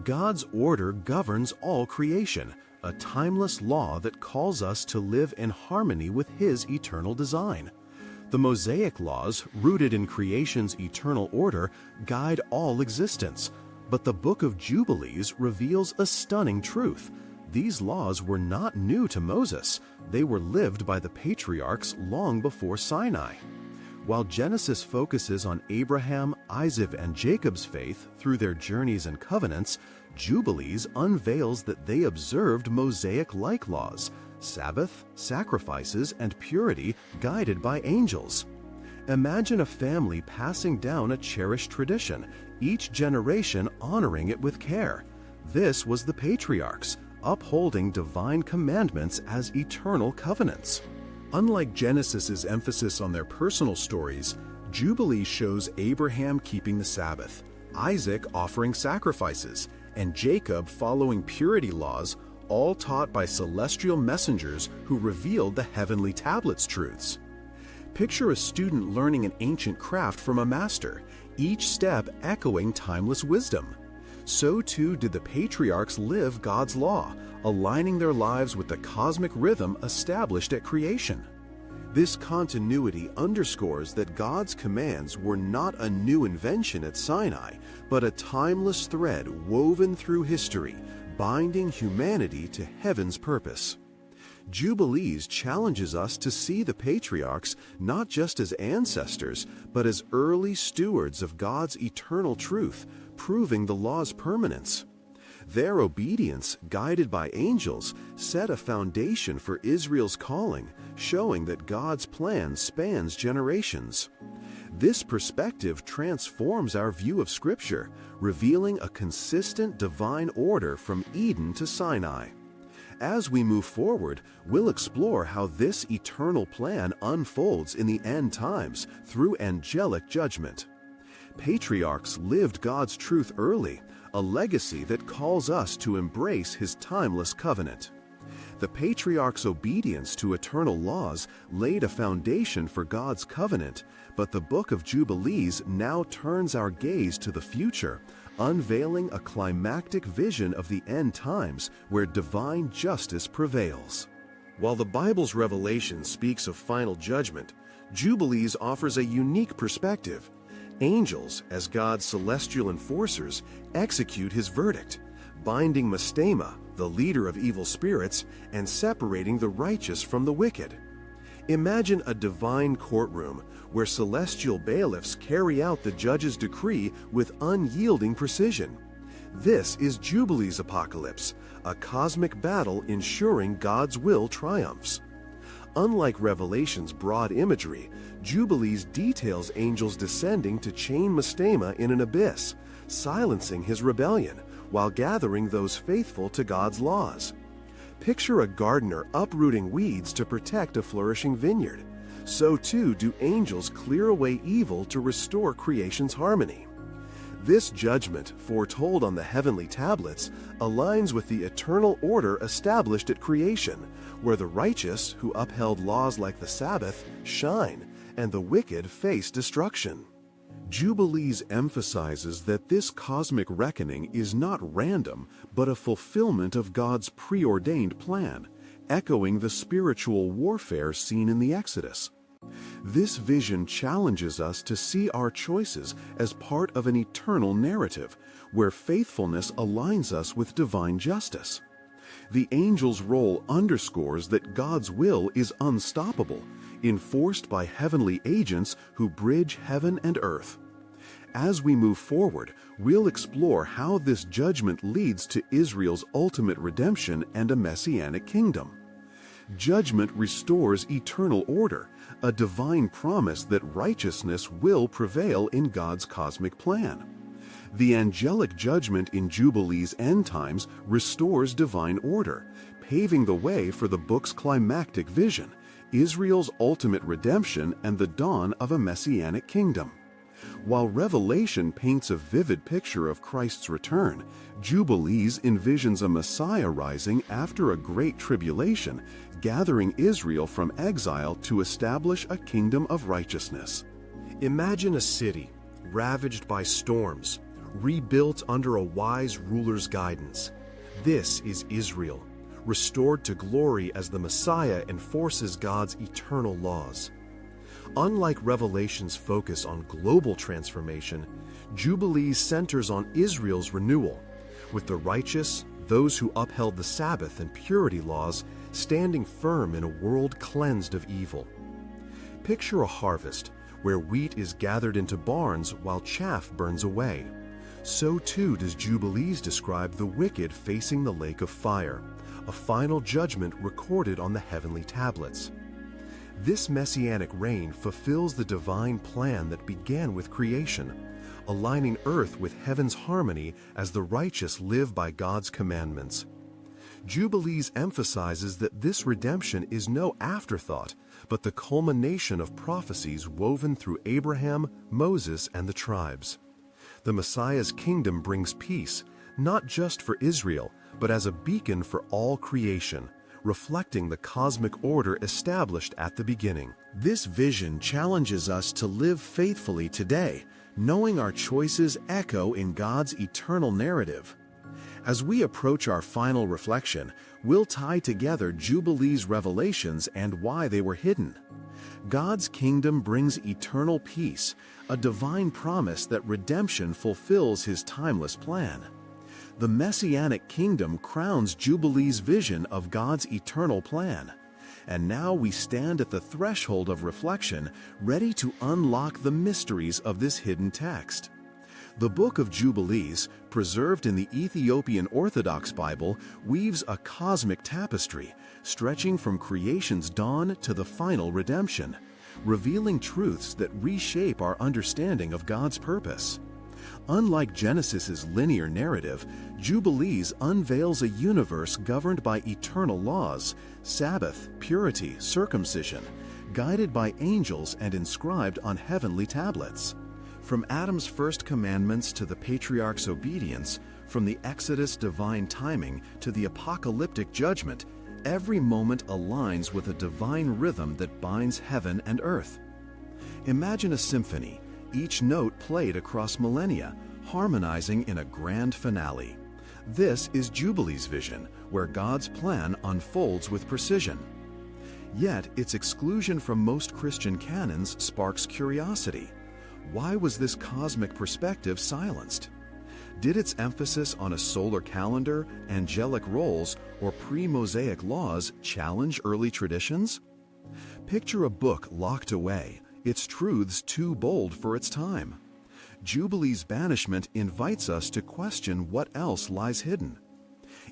God's order governs all creation, a timeless law that calls us to live in harmony with His eternal design. The Mosaic laws, rooted in creation's eternal order, guide all existence. But the Book of Jubilees reveals a stunning truth. These laws were not new to Moses. They were lived by the patriarchs long before Sinai. While Genesis focuses on Abraham, Isaac, and Jacob's faith through their journeys and covenants, Jubilees unveils that they observed Mosaic-like laws, Sabbath, sacrifices, and purity guided by angels. Imagine a family passing down a cherished tradition, each generation honoring it with care. This was the patriarchs, upholding divine commandments as eternal covenants. Unlike Genesis's emphasis on their personal stories, Jubilee shows Abraham keeping the Sabbath, Isaac offering sacrifices, and Jacob following purity laws, all taught by celestial messengers who revealed the heavenly tablets truths. Picture a student learning an ancient craft from a master, each step echoing timeless wisdom. So too did the patriarchs live God's law, aligning their lives with the cosmic rhythm established at creation. This continuity underscores that God's commands were not a new invention at Sinai, but a timeless thread woven through history, binding humanity to heaven's purpose. Jubilees challenges us to see the patriarchs not just as ancestors, but as early stewards of God's eternal truth, proving the law's permanence. Their obedience, guided by angels, set a foundation for Israel's calling, showing that God's plan spans generations. This perspective transforms our view of Scripture, revealing a consistent divine order from Eden to Sinai. As we move forward, we'll explore how this eternal plan unfolds in the end times through angelic judgment. Patriarchs lived God's truth early, a legacy that calls us to embrace His timeless covenant. The patriarchs' obedience to eternal laws laid a foundation for God's covenant, but the Book of Jubilees now turns our gaze to the future, unveiling a climactic vision of the end times where divine justice prevails. While the Bible's revelation speaks of final judgment, Jubilees offers a unique perspective. Angels, as God's celestial enforcers, execute His verdict, binding Mastema, the leader of evil spirits, and separating the righteous from the wicked. Imagine a divine courtroom where celestial bailiffs carry out the judge's decree with unyielding precision. This is Jubilee's apocalypse, a cosmic battle ensuring God's will triumphs. Unlike Revelation's broad imagery, Jubilees details angels descending to chain Mastema in an abyss, silencing his rebellion while gathering those faithful to God's laws. Picture a gardener uprooting weeds to protect a flourishing vineyard. So too do angels clear away evil to restore creation's harmony. This judgment, foretold on the heavenly tablets, aligns with the eternal order established at creation, where the righteous, who upheld laws like the Sabbath, shine, and the wicked face destruction. Jubilees emphasizes that this cosmic reckoning is not random, but a fulfillment of God's preordained plan, echoing the spiritual warfare seen in the Exodus. This vision challenges us to see our choices as part of an eternal narrative, where faithfulness aligns us with divine justice. The angel's role underscores that God's will is unstoppable, enforced by heavenly agents who bridge heaven and earth. As we move forward, we'll explore how this judgment leads to Israel's ultimate redemption and a messianic kingdom. Judgment restores eternal order, a divine promise that righteousness will prevail in God's cosmic plan. The angelic judgment in Jubilees' end times restores divine order, paving the way for the book's climactic vision, Israel's ultimate redemption and the dawn of a messianic kingdom. While Revelation paints a vivid picture of Christ's return, Jubilees envisions a Messiah rising after a great tribulation, gathering Israel from exile to establish a kingdom of righteousness. Imagine a city ravaged by storms, rebuilt under a wise ruler's guidance. This is Israel, restored to glory as the Messiah enforces God's eternal laws. Unlike Revelation's focus on global transformation, Jubilees centers on Israel's renewal, with the righteous, those who upheld the Sabbath and purity laws, standing firm in a world cleansed of evil. Picture a harvest where wheat is gathered into barns while chaff burns away. So too does Jubilees describe the wicked facing the lake of fire, a final judgment recorded on the heavenly tablets. This messianic reign fulfills the divine plan that began with creation, aligning earth with heaven's harmony as the righteous live by God's commandments. Jubilees emphasizes that this redemption is no afterthought, but the culmination of prophecies woven through Abraham, Moses, and the tribes. The Messiah's kingdom brings peace, not just for Israel, but as a beacon for all creation, reflecting the cosmic order established at the beginning. This vision challenges us to live faithfully today, knowing our choices echo in God's eternal narrative. As we approach our final reflection, we'll tie together Jubilees' revelations and why they were hidden. God's kingdom brings eternal peace, a divine promise that redemption fulfills His timeless plan. The Messianic kingdom crowns Jubilees' vision of God's eternal plan. And now we stand at the threshold of reflection, ready to unlock the mysteries of this hidden text. The Book of Jubilees, preserved in the Ethiopian Orthodox Bible, weaves a cosmic tapestry, stretching from creation's dawn to the final redemption, revealing truths that reshape our understanding of God's purpose. Unlike Genesis's linear narrative, Jubilees unveils a universe governed by eternal laws, Sabbath, purity, circumcision, guided by angels and inscribed on heavenly tablets. From Adam's first commandments to the patriarch's obedience, from the Exodus' divine timing to the apocalyptic judgment, every moment aligns with a divine rhythm that binds heaven and earth. Imagine a symphony, each note played across millennia, harmonizing in a grand finale. This is Jubilees' vision, where God's plan unfolds with precision. Yet, its exclusion from most Christian canons sparks curiosity. Why was this cosmic perspective silenced? Did its emphasis on a solar calendar, angelic roles, or pre-Mosaic laws challenge early traditions? Picture a book locked away, its truths too bold for its time. Jubilees' banishment invites us to question what else lies hidden.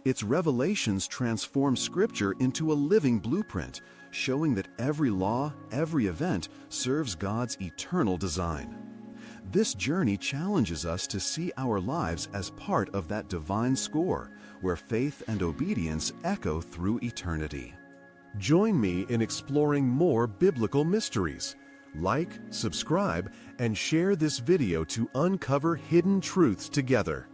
Its revelations transform Scripture into a living blueprint, showing that every law, every event serves God's eternal design. This journey challenges us to see our lives as part of that divine score, where faith and obedience echo through eternity. Join me in exploring more biblical mysteries. Like, subscribe, and share this video to uncover hidden truths together.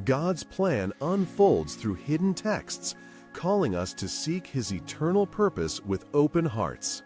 God's plan unfolds through hidden texts, calling us to seek His eternal purpose with open hearts.